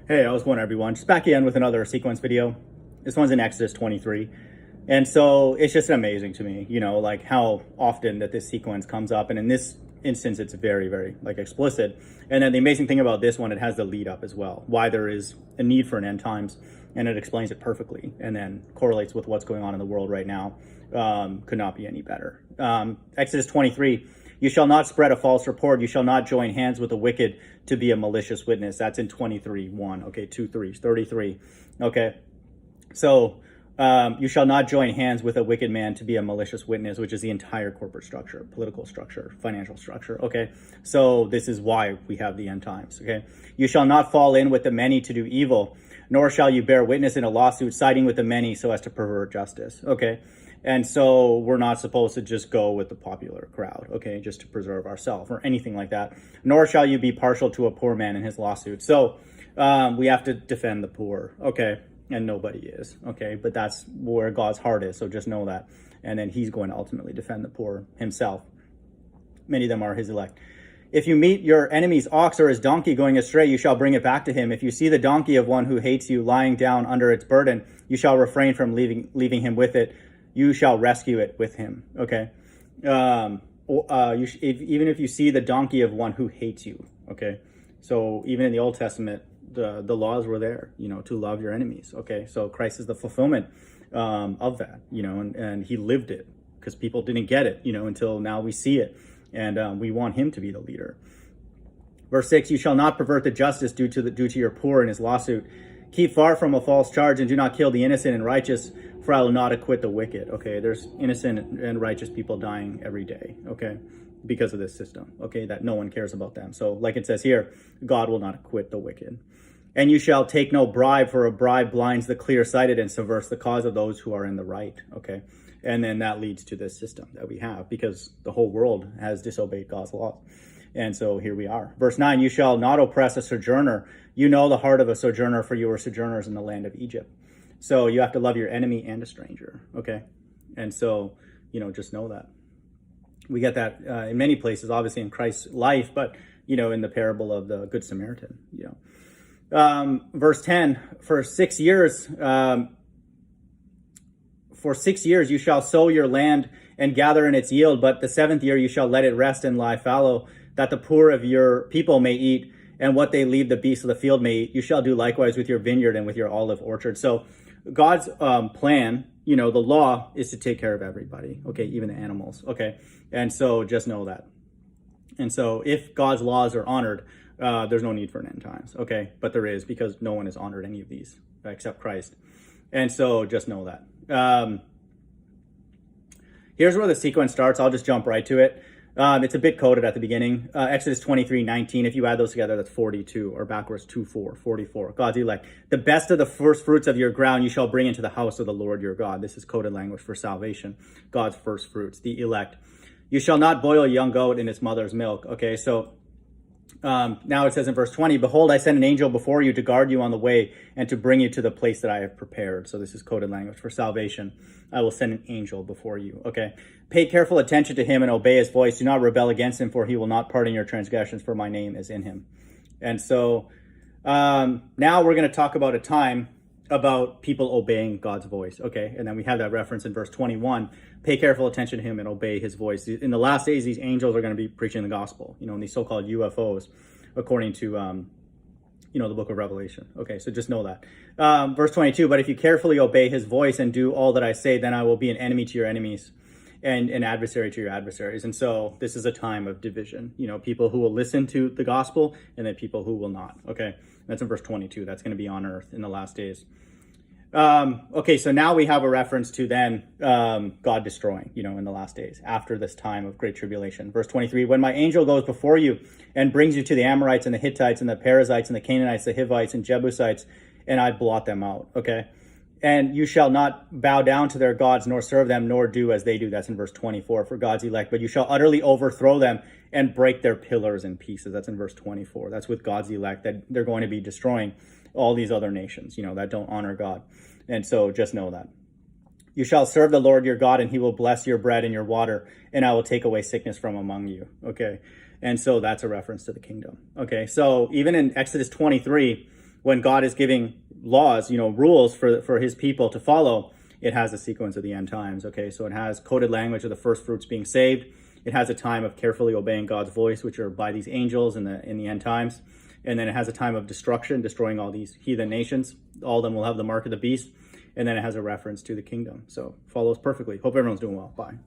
Hey, how's it going, everyone? Just back again with another sequence video. This one's in Exodus 23. And so it's just amazing to me, like how often that this sequence comes up. And in this instance, it's very, very explicit. And then the amazing thing about this one, it has the lead up as well, why there is a need for an end times. And it explains it perfectly and then correlates with what's going on in the world right now. Could not be any better. Exodus 23. You shall not spread a false report. You shall not join hands with the wicked to be a malicious witness. That's in 23:1. Okay, 2 3s, 33. Okay, so you shall not join hands with a wicked man to be a malicious witness, which is the entire corporate structure, political structure, financial structure. Okay, so this is why we have the end times. Okay, you shall not fall in with the many to do evil, nor shall you bear witness in a lawsuit siding with the many so as to pervert justice. Okay. And so we're not supposed to just go with the popular crowd, okay, just to preserve ourselves or anything like that. Nor shall you be partial to a poor man in his lawsuit. So we have to defend the poor, okay, and nobody is, okay, but that's where God's heart is, so just know that. And then he's going to ultimately defend the poor himself. Many of them are his elect. If you meet your enemy's ox or his donkey going astray, you shall bring it back to him. If you see the donkey of one who hates you lying down under its burden, you shall refrain from leaving him with it. You shall rescue it with him, okay? Even if you see the donkey of one who hates you, okay? So even in the Old Testament, the laws were there, to love your enemies, okay? So Christ is the fulfillment of that, and he lived it because people didn't get it, until now we see it. And we want him to be the leader. Verse 6, you shall not pervert the justice due to your poor in his lawsuit. Keep far from a false charge and do not kill the innocent and righteous, for I will not acquit the wicked. Okay, there's innocent and righteous people dying every day, okay, because of this system, okay, that no one cares about them. So like it says here, God will not acquit the wicked. And you shall take no bribe, for a bribe blinds the clear-sighted and subverts the cause of those who are in the right, okay? And then that leads to this system that we have because the whole world has disobeyed God's laws. And so here we are. Verse 9, you shall not oppress a sojourner. You know the heart of a sojourner, for you were sojourners in the land of Egypt. So you have to love your enemy and a stranger, okay? And so, just know that. We get that in many places, obviously in Christ's life, but, in the parable of the Good Samaritan, Verse 10, for 6 years you shall sow your land and gather in its yield, but the 7th year you shall let it rest and lie fallow, that the poor of your people may eat, and what they leave the beasts of the field may eat. You shall do likewise with your vineyard and with your olive orchard. So God's plan, the law is to take care of everybody, okay, even the animals, okay? And so just know that. And so if God's laws are honored, there's no need for an end times, okay? But there is, because no one has honored any of these except Christ. And so just know that. Here's where the sequence starts. I'll just jump right to it. It's a bit coded at the beginning. Exodus 23:19. If you add those together, that's 42, or backwards 2:4, 44. God's elect. The best of the first fruits of your ground you shall bring into the house of the Lord your God. This is coded language for salvation. God's first fruits, the elect. You shall not boil a young goat in its mother's milk. Okay, so now it says in verse 20, behold, I send an angel before you to guard you on the way and to bring you to the place that I have prepared. So this is coded language for salvation. I will send an angel before you. Okay. Pay careful attention to him and obey his voice. Do not rebel against him, for he will not pardon your transgressions, for my name is in him. And so now we're going to talk about a time about people obeying God's voice. Okay. And then we have that reference in verse 21. Pay careful attention to him and obey his voice. In the last days, these angels are going to be preaching the gospel, in these so-called UFOs, according to, the book of Revelation. Okay, so just know that. Verse 22, but if you carefully obey his voice and do all that I say, then I will be an enemy to your enemies and an adversary to your adversaries. And so this is a time of division, people who will listen to the gospel and then people who will not. Okay, that's in verse 22. That's going to be on earth in the last days. Okay, so now we have a reference to then God destroying, in the last days, after this time of great tribulation. Verse 23, when my angel goes before you and brings you to the Amorites and the Hittites and the Perizzites and the Canaanites, the Hivites and Jebusites, and I blot them out, okay? And you shall not bow down to their gods, nor serve them, nor do as they do. That's in verse 24 for God's elect. But you shall utterly overthrow them and break their pillars in pieces. That's in verse 24. That's with God's elect, that they're going to be destroying all these other nations, that don't honor God. And so just know that. You shall serve the Lord your God, and he will bless your bread and your water, and I will take away sickness from among you. Okay. And so that's a reference to the kingdom. Okay. So even in Exodus 23, when God is giving laws, rules for his people to follow, it has a sequence of the end times. Okay, so it has coded language of the first fruits being saved. It has a time of carefully obeying God's voice, which are by these angels in the end times. And then it has a time of destruction, destroying all these heathen nations. All of them will have the mark of the beast. And then it has a reference to the kingdom. So follows perfectly. Hope everyone's doing well. Bye.